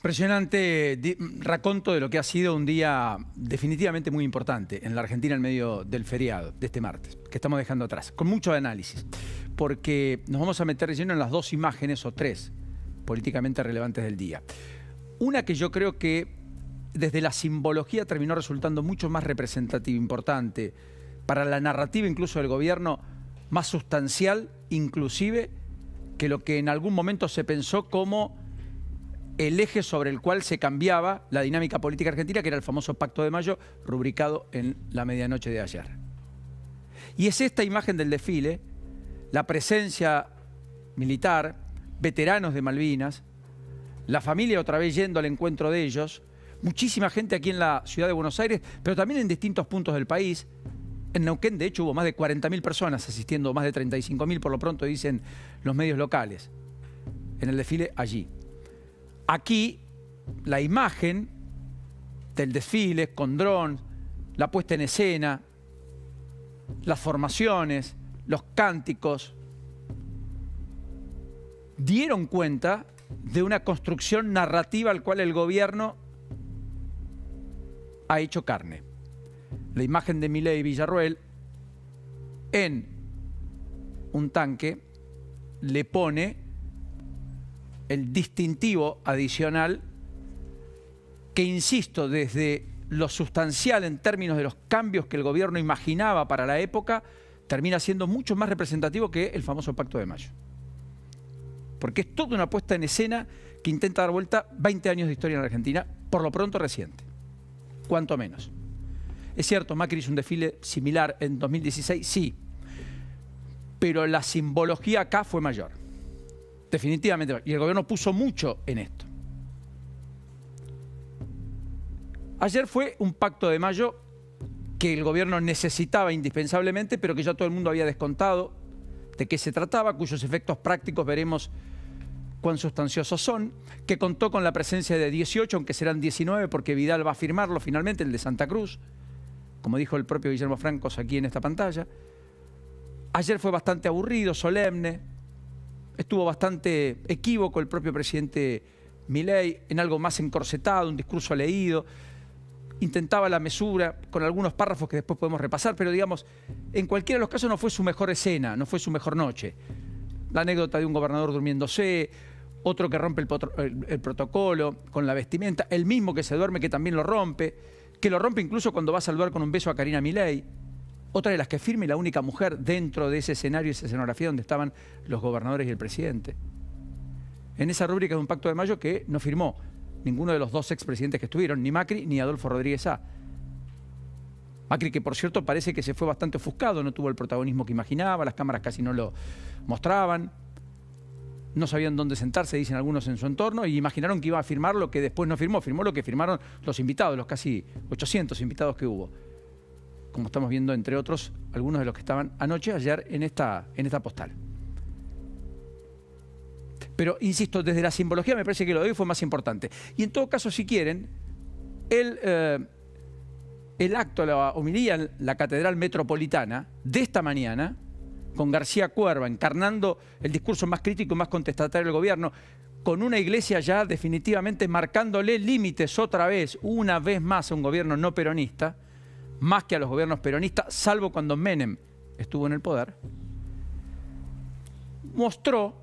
Impresionante raconto de lo que ha sido un día definitivamente muy importante en la Argentina en medio del feriado de este martes, que estamos dejando atrás, con mucho análisis, porque nos vamos a meter lleno en las dos imágenes o tres políticamente relevantes del día. Una que yo creo que desde la simbología terminó resultando mucho más representativa, importante, para la narrativa incluso del gobierno, más sustancial inclusive que lo que en algún momento se pensó como el eje sobre el cual se cambiaba la dinámica política argentina, que era el famoso Pacto de Mayo, rubricado en la medianoche de ayer. Y es esta imagen del desfile, la presencia militar, veteranos de Malvinas, la familia otra vez yendo al encuentro de ellos, muchísima gente aquí en la ciudad de Buenos Aires, pero también en distintos puntos del país. En Neuquén, de hecho, hubo más de 40.000 personas asistiendo, más de 35.000 por lo pronto dicen los medios locales, en el desfile allí. Aquí, la imagen del desfile con dron, la puesta en escena, las formaciones, los cánticos, dieron cuenta de una construcción narrativa al cual el gobierno ha hecho carne. La imagen de Milei y Villarroel en un tanque le pone el distintivo adicional que, insisto, desde lo sustancial en términos de los cambios que el gobierno imaginaba para la época, termina siendo mucho más representativo que el famoso Pacto de Mayo. Porque es toda una puesta en escena que intenta dar vuelta 20 años de historia en la Argentina, por lo pronto reciente, cuanto menos. Es cierto, Macri hizo un desfile similar en 2016, sí, pero la simbología acá fue mayor. Definitivamente, y el gobierno puso mucho en esto. Ayer fue un Pacto de Mayo que el gobierno necesitaba indispensablemente, pero que ya todo el mundo había descontado de qué se trataba, cuyos efectos prácticos veremos cuán sustanciosos son, que contó con la presencia de 18, aunque serán 19, porque Vidal va a firmarlo finalmente, el de Santa Cruz, como dijo el propio Guillermo Francos aquí en esta pantalla. Ayer fue bastante aburrido, solemne. Estuvo bastante equívoco el propio presidente Milei, en algo más encorsetado, un discurso leído. Intentaba la mesura con algunos párrafos que después podemos repasar, pero digamos, en cualquiera de los casos no fue su mejor escena, no fue su mejor noche. La anécdota de un gobernador durmiéndose, otro que rompe el protocolo con la vestimenta, el mismo que se duerme que también lo rompe incluso cuando va a saludar con un beso a Karina Milei. Otra de las que firme, la única mujer dentro de ese escenario, esa escenografía donde estaban los gobernadores y el presidente. En esa rúbrica de un Pacto de Mayo que no firmó ninguno de los dos expresidentes que estuvieron, ni Macri ni Adolfo Rodríguez Sá. Macri, que por cierto parece que se fue bastante ofuscado, no tuvo el protagonismo que imaginaba, las cámaras casi no lo mostraban, no sabían dónde sentarse, dicen algunos en su entorno, y imaginaron que iba a firmar lo que después no firmó, firmó lo que firmaron los invitados, los casi 800 invitados que hubo. Como estamos viendo, entre otros, algunos de los que estaban ayer en esta postal. Pero, insisto, desde la simbología me parece que lo de hoy fue más importante. Y en todo caso, si quieren, el acto, la homilía en la Catedral Metropolitana de esta mañana, con García Cuerva encarnando el discurso más crítico y más contestatario del gobierno, con una iglesia ya definitivamente marcándole límites otra vez, una vez más a un gobierno no peronista, más que a los gobiernos peronistas, salvo cuando Menem estuvo en el poder, mostró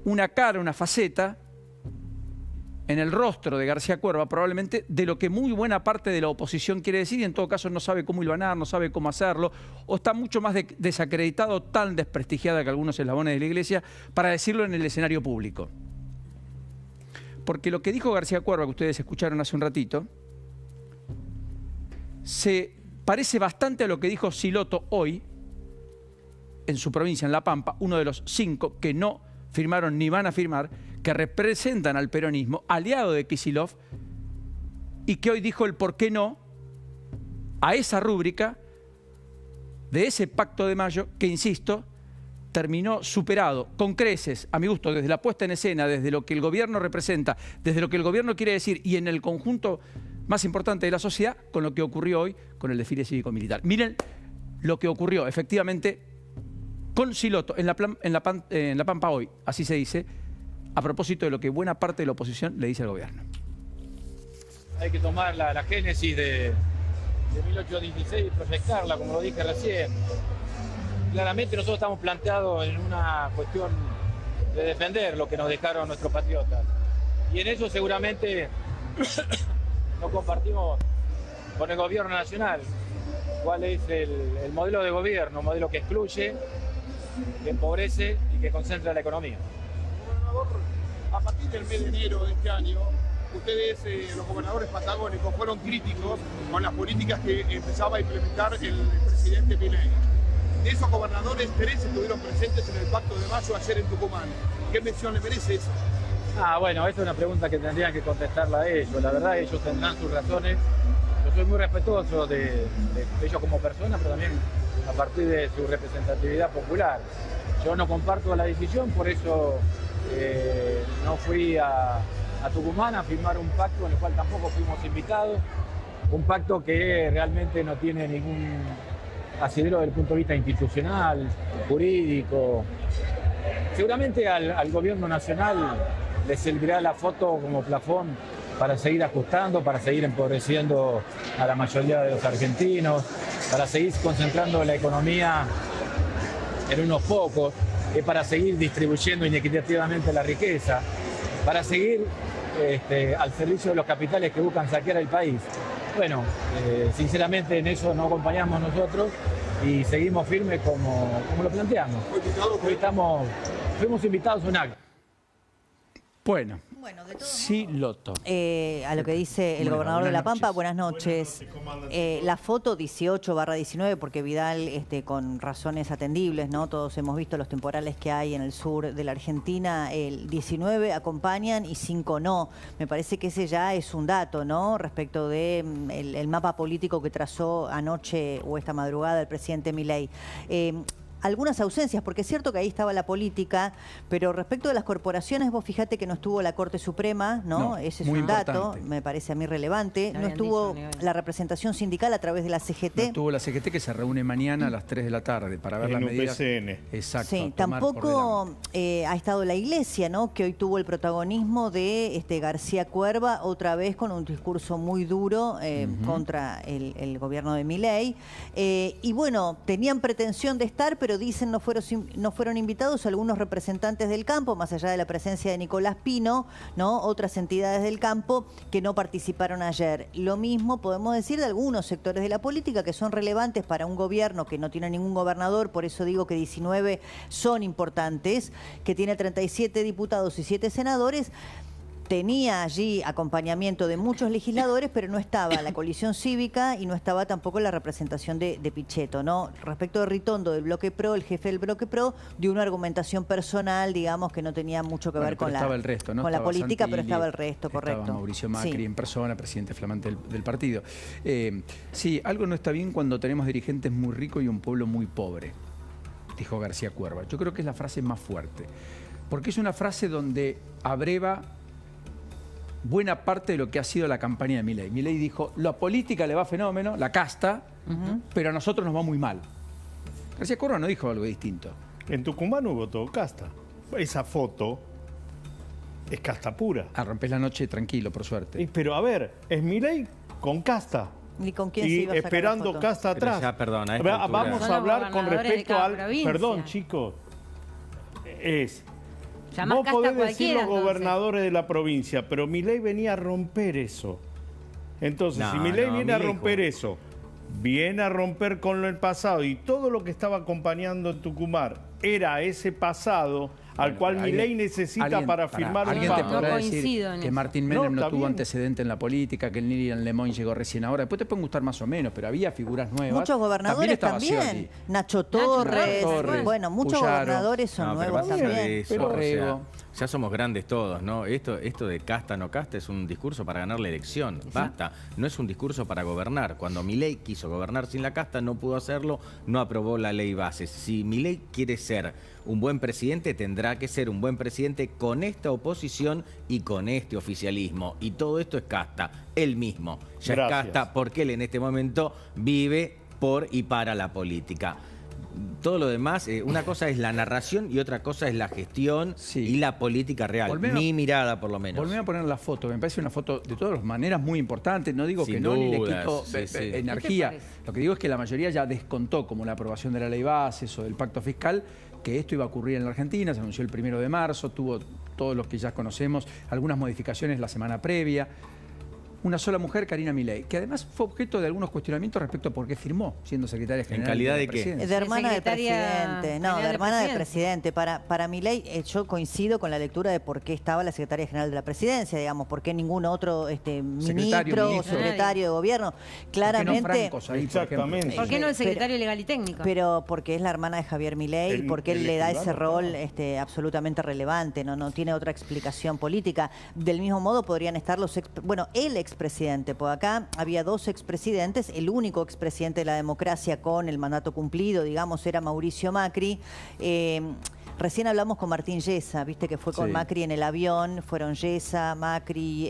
una cara, una faceta en el rostro de García Cuerva, probablemente de lo que muy buena parte de la oposición quiere decir, y en todo caso no sabe cómo hilvanar, no sabe cómo hacerlo, o está mucho más desacreditado, tan desprestigiada que algunos eslabones de la iglesia, para decirlo en el escenario público. Porque lo que dijo García Cuerva, que ustedes escucharon hace un ratito, se parece bastante a lo que dijo Siloto hoy en su provincia, en La Pampa, uno de los 5 que no firmaron ni van a firmar, que representan al peronismo, aliado de Kicillof, y que hoy dijo el por qué no a esa rúbrica de ese Pacto de Mayo que, insisto, terminó superado con creces, a mi gusto, desde la puesta en escena, desde lo que el gobierno representa, desde lo que el gobierno quiere decir y en el conjunto más importante de la sociedad, con lo que ocurrió hoy con el desfile cívico-militar. Miren lo que ocurrió efectivamente con Siloto en La Pampa hoy, así se dice, a propósito de lo que buena parte de la oposición le dice al gobierno. Hay que tomar la génesis de 1816 y proyectarla, como lo dije recién. Claramente nosotros estamos planteados en una cuestión de defender lo que nos dejaron nuestros patriotas. Y en eso seguramente no compartimos con el gobierno nacional cuál es el modelo de gobierno, un modelo que excluye, que empobrece y que concentra la economía. Gobernador, a partir del mes de enero de este año, ustedes, los gobernadores patagónicos, fueron críticos con las políticas que empezaba a implementar el presidente Milei. De esos gobernadores, 13 estuvieron presentes en el Pacto de Mayo ayer en Tucumán. ¿Qué mención le merece eso? Bueno, esa es una pregunta que tendrían que contestarla a ellos. La verdad, ellos tendrán sus razones. Yo soy muy respetuoso de ellos como personas, pero también a partir de su representatividad popular. Yo no comparto la decisión, por eso no fui a Tucumán a firmar un pacto en el cual tampoco fuimos invitados. Un pacto que realmente no tiene ningún asidero desde el punto de vista institucional, jurídico. Seguramente al gobierno nacional le servirá la foto como plafón para seguir ajustando, para seguir empobreciendo a la mayoría de los argentinos, para seguir concentrando la economía en unos pocos, para seguir distribuyendo inequitativamente la riqueza, para seguir al servicio de los capitales que buscan saquear el país. Bueno, sinceramente en eso no acompañamos nosotros y seguimos firmes como lo planteamos. Hoy fuimos invitados a un acto. Bueno, de todo sí, Loto. A lo que dice el gobernador de La Pampa, buenas noches. La foto 18/19, porque Vidal, con razones atendibles, ¿no? Todos hemos visto los temporales que hay en el sur de la Argentina. El 19 acompañan y 5 no. Me parece que ese ya es un dato, ¿no? Respecto de el mapa político que trazó anoche o esta madrugada el presidente Milei. Algunas ausencias, porque es cierto que ahí estaba la política, pero respecto de las corporaciones, vos fijate que no estuvo la Corte Suprema, ¿no? Ese es un dato, me parece a mí relevante. No estuvo la representación sindical a través de la CGT. No estuvo la CGT, que se reúne mañana a las 3 de la tarde para ver las medidas. Exacto. Sí, tampoco ha estado la Iglesia, ¿no? Que hoy tuvo el protagonismo de García Cuerva, otra vez con un discurso muy duro contra el gobierno de Milei. Y bueno, tenían pretensión de estar, pero dicen no fueron invitados algunos representantes del campo, más allá de la presencia de Nicolás Pino, ¿no? Otras entidades del campo que no participaron ayer. Lo mismo podemos decir de algunos sectores de la política que son relevantes para un gobierno que no tiene ningún gobernador, por eso digo que 19 son importantes, que tiene 37 diputados y 7 senadores. Tenía allí acompañamiento de muchos legisladores, pero no estaba la coalición cívica y no estaba tampoco la representación de Pichetto, ¿no? Respecto de Ritondo, del Bloque Pro, el jefe del Bloque Pro, dio una argumentación personal, digamos, que no tenía mucho que ver con la política, Santilli, pero estaba el resto, correcto. Estaba Mauricio Macri en persona, presidente flamante del partido. Sí, algo no está bien cuando tenemos dirigentes muy ricos y un pueblo muy pobre, dijo García Cuerva. Yo creo que es la frase más fuerte, porque es una frase donde abreva buena parte de lo que ha sido la campaña de Milei. Milei dijo, la política le va fenómeno, la casta, pero a nosotros nos va muy mal. García Cuerva no dijo algo distinto. En Tucumán hubo todo casta. Esa foto es casta pura. Rompés la noche tranquilo, por suerte. Pero a ver, es Milei con casta. ¿Y con quién se iba a sacar esperando la foto? casta atrás. Ya, perdona, vamos a hablar con respecto al... Perdón, chicos. Vos podés decir los gobernadores de la provincia, pero Milei venía a romper eso. Entonces, si Milei viene a romper eso, viene a romper con el pasado y todo lo que estaba acompañando en Tucumán era ese pasado al cual Milei necesita para firmar un pacto. Alguien te podrá decir que Martín Menem no tuvo antecedente en la política, que el Nirian Lemoyne llegó recién ahora. Después te pueden gustar más o menos, pero había figuras nuevas. Muchos gobernadores también. Nacho Torres. Bueno, muchos gobernadores son nuevos también. Ya somos grandes todos, ¿no? Esto de casta no casta es un discurso para ganar la elección. Basta. No es un discurso para gobernar. Cuando Milei quiso gobernar sin la casta, no pudo hacerlo, no aprobó la ley base. Si Milei quiere ser un buen presidente, tendrá que ser un buen presidente con esta oposición y con este oficialismo. Y todo esto es casta. Él mismo ya es casta porque él en este momento vive por y para la política. todo lo demás, una cosa es la narración y otra cosa es la gestión y la política real. Mi mirada, por lo menos. Volvemos a poner la foto. Me parece una foto de todas maneras muy importante. No digo que no, ni le quito energía. Lo que digo es que la mayoría ya descontó, como la aprobación de la ley bases o del pacto fiscal, que esto iba a ocurrir en la Argentina. Se anunció el 1 de marzo, tuvo todos los que ya conocemos, algunas modificaciones la semana previa. Una sola mujer, Karina Milei, que además fue objeto de algunos cuestionamientos respecto a por qué firmó, siendo secretaria general. ¿En calidad de qué? De hermana del presidente. No, de hermana del presidente. Para Milei, yo coincido con la lectura de por qué estaba la secretaria general de la presidencia, digamos, por qué ningún otro ministro o secretario de gobierno. Claramente. Exactamente. ¿Por qué no el secretario legal y técnico? Pero porque es la hermana de Javier Milei, porque él le da ese rol absolutamente relevante, no tiene otra explicación política. Del mismo modo podrían estar el expresidente, por acá había dos expresidentes, el único expresidente de la democracia con el mandato cumplido, digamos, era Mauricio Macri. Recién hablamos con Martín Yesa, viste que fue con Macri en el avión, fueron Yesa, Macri,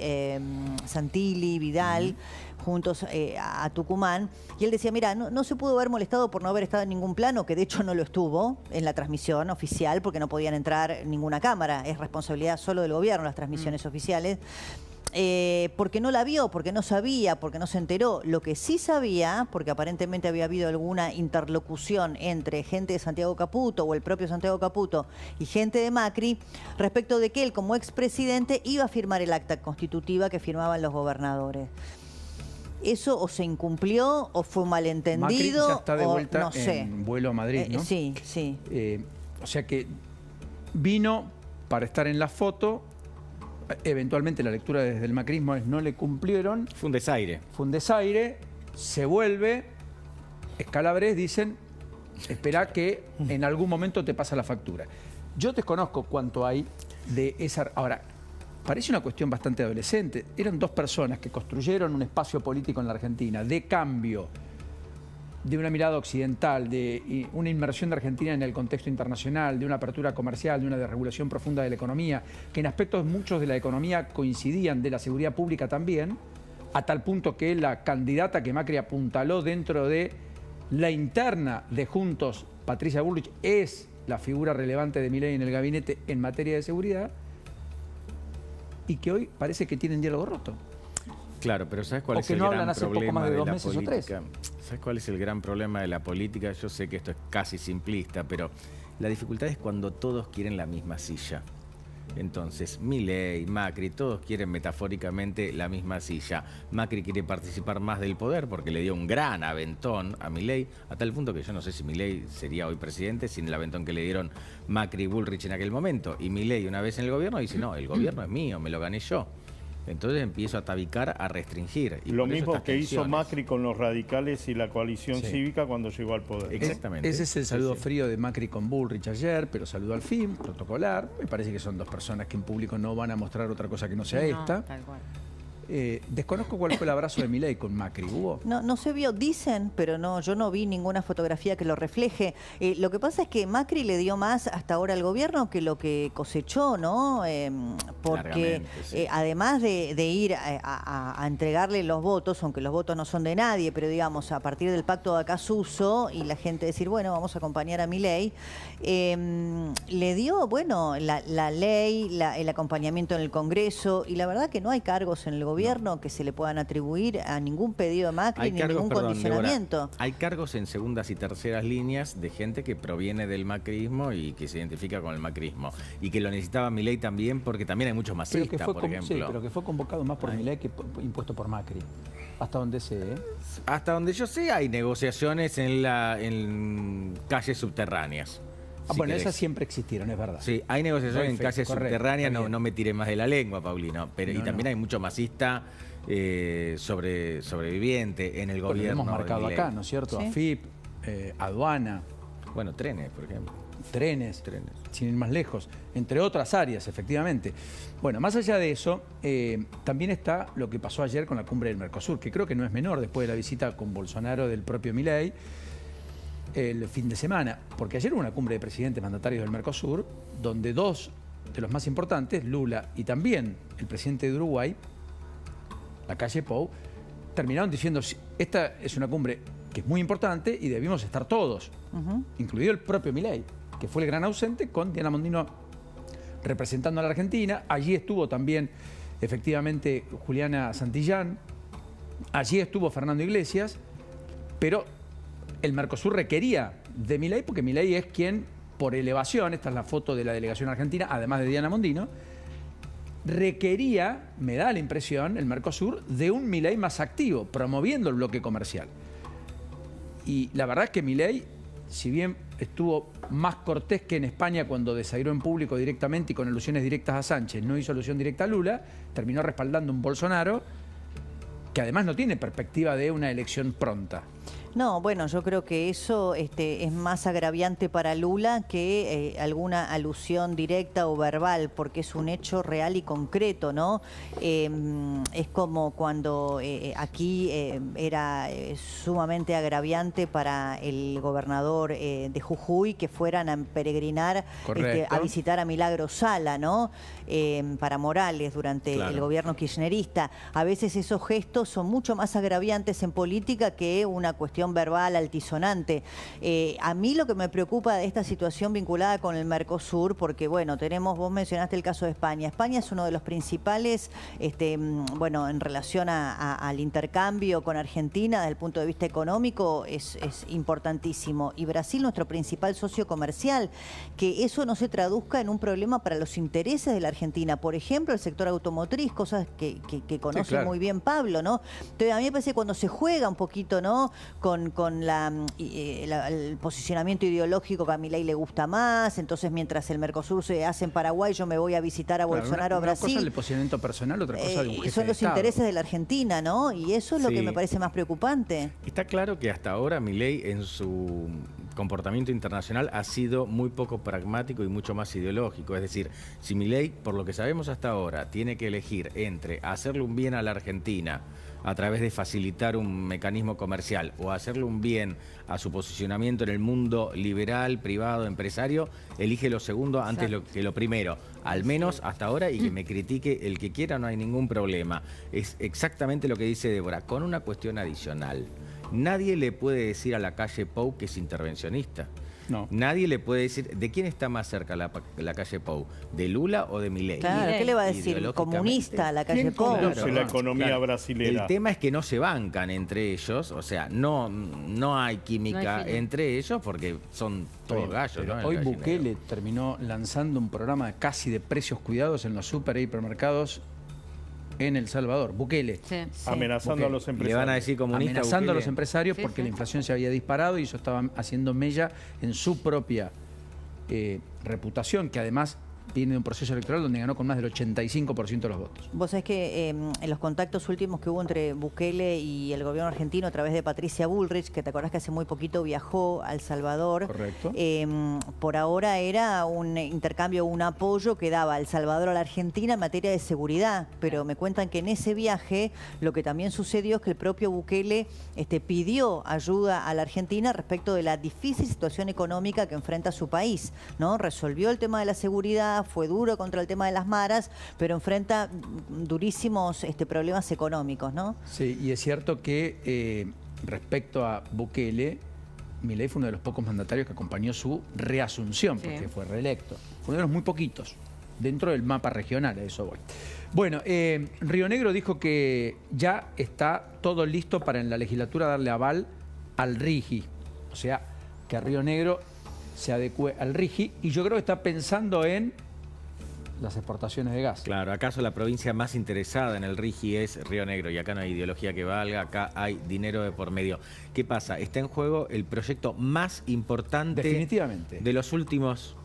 Santilli, Vidal, juntos a Tucumán, y él decía, mira, no se pudo haber molestado por no haber estado en ningún plano, que de hecho no lo estuvo en la transmisión oficial, porque no podían entrar ninguna cámara, es responsabilidad solo del gobierno las transmisiones oficiales. Porque no la vio, porque no sabía, porque no se enteró. Lo que sí sabía, porque aparentemente había habido alguna interlocución entre gente de Santiago Caputo o el propio Santiago Caputo y gente de Macri, respecto de que él como expresidente iba a firmar el acta constitutiva que firmaban los gobernadores. ¿Eso o se incumplió o fue un malentendido? Macri ya está de vuelta no sé. en vuelo a Madrid, ¿no? Sí. O sea que vino para estar en la foto. Eventualmente la lectura desde el macrismo es no le cumplieron. Fue un desaire. Fue un desaire, se vuelve. Escalabres dicen, espera que en algún momento te pasa la factura. Yo desconozco cuánto hay de esa... Ahora, parece una cuestión bastante adolescente. Eran dos personas que construyeron un espacio político en la Argentina de cambio, de una mirada occidental, de una inmersión de Argentina en el contexto internacional, de una apertura comercial, de una desregulación profunda de la economía, que en aspectos muchos de la economía coincidían, de la seguridad pública también, a tal punto que la candidata que Macri apuntaló dentro de la interna de Juntos, Patricia Bullrich, es la figura relevante de Milei en el gabinete en materia de seguridad, y que hoy parece que tienen diálogo roto. Claro, pero ¿sabes cuál es el gran problema de la política? ¿Sabes cuál es el gran problema de la política? Yo sé que esto es casi simplista, pero la dificultad es cuando todos quieren la misma silla. Entonces, Milei, Macri, todos quieren metafóricamente la misma silla. Macri quiere participar más del poder porque le dio un gran aventón a Milei, a tal punto que yo no sé si Milei sería hoy presidente sin el aventón que le dieron Macri y Bullrich en aquel momento. Y Milei, una vez en el gobierno, dice, no, el gobierno es mío, me lo gané yo. Entonces empiezo a tabicar, a restringir. Y lo mismo que hizo Macri con los radicales y la coalición cívica cuando llegó al poder. Exactamente. Ese es el saludo frío de Macri con Bullrich ayer, pero saludó al fin, protocolar. Me parece que son dos personas que en público no van a mostrar otra cosa que no sea esta. Tal cual. Desconozco cuál fue el abrazo de Milei con Macri. ¿Hubo? No se vio, dicen, pero no, yo no vi ninguna fotografía que lo refleje. Lo que pasa es que Macri le dio más hasta ahora al gobierno que lo que cosechó, ¿no? Porque además de ir a entregarle los votos, aunque los votos no son de nadie, pero digamos, a partir del pacto de Acasuso y la gente decir, bueno, vamos a acompañar a Milei, le dio, bueno, la ley, el acompañamiento en el Congreso, y la verdad que no hay cargos en el gobierno que se le puedan atribuir a ningún pedido de Macri ni ningún condicionamiento. Débora, hay cargos en segundas y terceras líneas de gente que proviene del macrismo y que se identifica con el macrismo. Y que lo necesitaba Milei también porque también hay muchos masistas, por ejemplo. Sí, pero que fue convocado más por Milei que impuesto por Macri. Hasta donde sé, Hasta donde yo sé hay negociaciones en calles subterráneas. Bueno, esas siempre existieron, es verdad. Sí, hay negociaciones en calles subterráneas, no me tiré más de la lengua, Paulino. Pero, y también hay mucho masista sobreviviente en el gobierno. Lo hemos marcado acá, ¿no es cierto? ¿Sí? AFIP, aduana. Bueno, trenes, por ejemplo. Trenes, sin ir más lejos. Entre otras áreas, efectivamente. Bueno, más allá de eso, también está lo que pasó ayer con la cumbre del Mercosur, que creo que no es menor después de la visita con Bolsonaro del propio Milei el fin de semana, porque ayer hubo una cumbre de presidentes mandatarios del Mercosur, donde dos de los más importantes, Lula y también el presidente de Uruguay, Lacalle Pou, terminaron diciendo, esta es una cumbre que es muy importante y debimos estar todos, incluido el propio Milei, que fue el gran ausente, con Diana Mondino representando a la Argentina. Allí estuvo también, efectivamente, Juliana Santillán. Allí estuvo Fernando Iglesias. Pero el Mercosur requería de Milei, porque Milei es quien, por elevación, esta es la foto de la delegación argentina, además de Diana Mondino, requería, me da la impresión, el Mercosur, de un Milei más activo, promoviendo el bloque comercial. Y la verdad es que Milei, si bien estuvo más cortés que en España cuando desairó en público directamente y con alusiones directas a Sánchez, no hizo alusión directa a Lula, terminó respaldando un Bolsonaro que además no tiene perspectiva de una elección pronta. No, bueno, yo creo que eso es más agraviante para Lula que alguna alusión directa o verbal, porque es un hecho real y concreto, ¿no? Es como cuando aquí era sumamente agraviante para el gobernador de Jujuy que fueran a peregrinar a visitar a Milagro Sala, ¿no? Para Morales durante el gobierno kirchnerista. A veces esos gestos son mucho más agraviantes en política que una cuestión verbal altisonante. A mí lo que me preocupa de esta situación vinculada con el Mercosur, porque bueno, vos mencionaste el caso de España. España es uno de los principales, bueno, en relación al intercambio con Argentina, desde el punto de vista económico, es importantísimo. Y Brasil, nuestro principal socio comercial, que eso no se traduzca en un problema para los intereses de la Argentina. Por ejemplo, el sector automotriz, cosas que conoce muy bien Pablo, ¿no? Entonces, a mí me parece que cuando se juega un poquito, ¿no? Con el posicionamiento ideológico que a Milei le gusta más, entonces mientras el Mercosur se hace en Paraguay, yo me voy a visitar a Bolsonaro a Brasil. Una cosa es el posicionamiento personal, otra cosa es un jefe son los intereses de la Argentina, ¿no? Y eso es lo que me parece más preocupante. Está claro que hasta ahora Milei en su comportamiento internacional ha sido muy poco pragmático y mucho más ideológico. Es decir, si Milei, por lo que sabemos hasta ahora, tiene que elegir entre hacerle un bien a la Argentina a través de facilitar un mecanismo comercial o hacerle un bien a su posicionamiento en el mundo liberal, privado, empresario, elige lo segundo antes que lo primero. Al menos hasta ahora, y que me critique el que quiera, no hay ningún problema. Es exactamente lo que dice Débora, con una cuestión adicional. Nadie le puede decir a la calle Pou que es intervencionista. No. Nadie le puede decir, ¿de quién está más cerca la calle Pou? ¿De Lula o de Milei? Claro, ¿qué le va a decir? ¿Comunista la calle Pou? ¿Quién conoce la economía brasilera? El tema es que no se bancan entre ellos, o sea, no hay química entre ellos porque son todos gallos, ¿no? Hoy Bukele terminó lanzando un programa casi de precios cuidados en los super e hipermercados en El Salvador. Bukele. Amenazando a los empresarios. Le van a decir comunista. Amenazando a los empresarios porque la inflación se había disparado y eso estaba haciendo mella en su propia reputación, que además viene de un proceso electoral donde ganó con más del 85% de los votos. Vos sabés que en los contactos últimos que hubo entre Bukele y el gobierno argentino a través de Patricia Bullrich, que te acordás que hace muy poquito viajó a El Salvador. Correcto. Por ahora era un intercambio, un apoyo que daba El Salvador a la Argentina en materia de seguridad, pero me cuentan que en ese viaje lo que también sucedió es que el propio Bukele pidió ayuda a la Argentina respecto de la difícil situación económica que enfrenta su país, ¿no? Resolvió el tema de la seguridad, fue duro contra el tema de las maras, pero enfrenta durísimos problemas económicos, ¿no? Sí, y es cierto que respecto a Bukele, Milei fue uno de los pocos mandatarios que acompañó su reasunción, porque fue reelecto. Fue uno de los muy poquitos, dentro del mapa regional, a eso voy. Bueno, Río Negro dijo que ya está todo listo para en la legislatura darle aval al RIGI, o sea, que a Río Negro se adecue al RIGI, y yo creo que está pensando en las exportaciones de gas. Claro, acaso la provincia más interesada en el RIGI es Río Negro, y acá no hay ideología que valga, acá hay dinero de por medio. ¿Qué pasa? Está en juego el proyecto más importante definitivamente de los últimos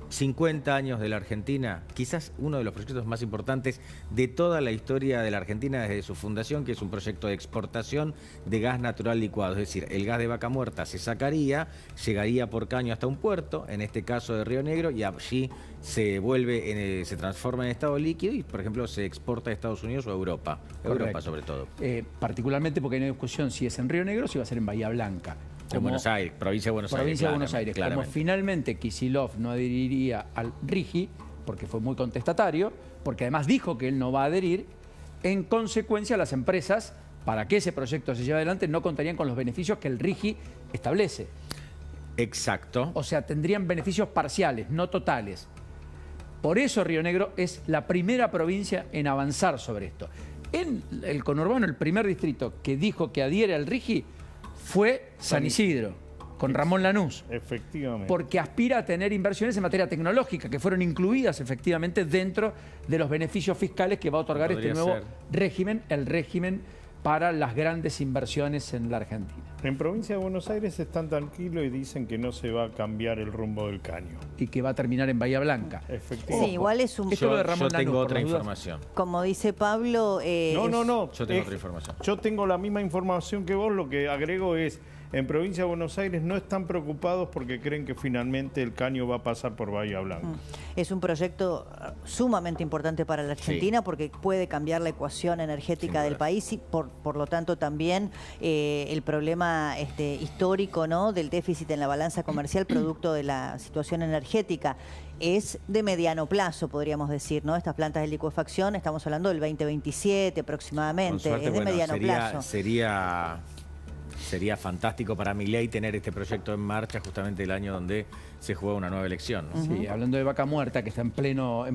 50 años de la Argentina, quizás uno de los proyectos más importantes de toda la historia de la Argentina desde su fundación, que es un proyecto de exportación de gas natural licuado. Es decir, el gas de vaca muerta se sacaría, llegaría por caño hasta un puerto, en este caso de Río Negro, y allí se se transforma en estado líquido y, por ejemplo, se exporta a Estados Unidos o a Europa. Europa sobre todo. Particularmente porque hay una discusión si es en Río Negro o si va a ser en Bahía Blanca. En Buenos Aires, provincia de Buenos Aires. Provincia de Buenos Aires. Como finalmente Kicillof no adheriría al RIGI, porque fue muy contestatario, porque además dijo que él no va a adherir, en consecuencia las empresas para que ese proyecto se lleve adelante, no contarían con los beneficios que el RIGI establece. Exacto. O sea, tendrían beneficios parciales, no totales. Por eso Río Negro es la primera provincia en avanzar sobre esto. En el conurbano, el primer distrito que dijo que adhiere al RIGI fue San Isidro, con Ramón Lanús. Efectivamente. Porque aspira a tener inversiones en materia tecnológica, que fueron incluidas efectivamente dentro de los beneficios fiscales que va a otorgar este nuevo régimen, el régimen para las grandes inversiones en la Argentina. En provincia de Buenos Aires están tranquilos y dicen que no se va a cambiar el rumbo del caño. Y que va a terminar en Bahía Blanca. Efectivamente. Sí, igual es un... Esto lo de Ramón Yo tengo Lanús, otra por las dudas. información. Como dice Pablo... No. Yo tengo otra información. Yo tengo la misma información que vos, lo que agrego es, en provincia de Buenos Aires no están preocupados porque creen que finalmente el caño va a pasar por Bahía Blanca. Es un proyecto sumamente importante para la Argentina porque puede cambiar la ecuación energética del país y por lo tanto también el problema histórico, ¿no?, del déficit en la balanza comercial producto de la situación energética. Es de mediano plazo, podríamos decir, ¿no? Estas plantas de licuefacción, estamos hablando del 2027 aproximadamente, Suerte, es de mediano plazo. Sería fantástico para Milei tener este proyecto en marcha justamente el año donde se juega una nueva elección, ¿no? Sí, hablando de Vaca Muerta, que está en pleno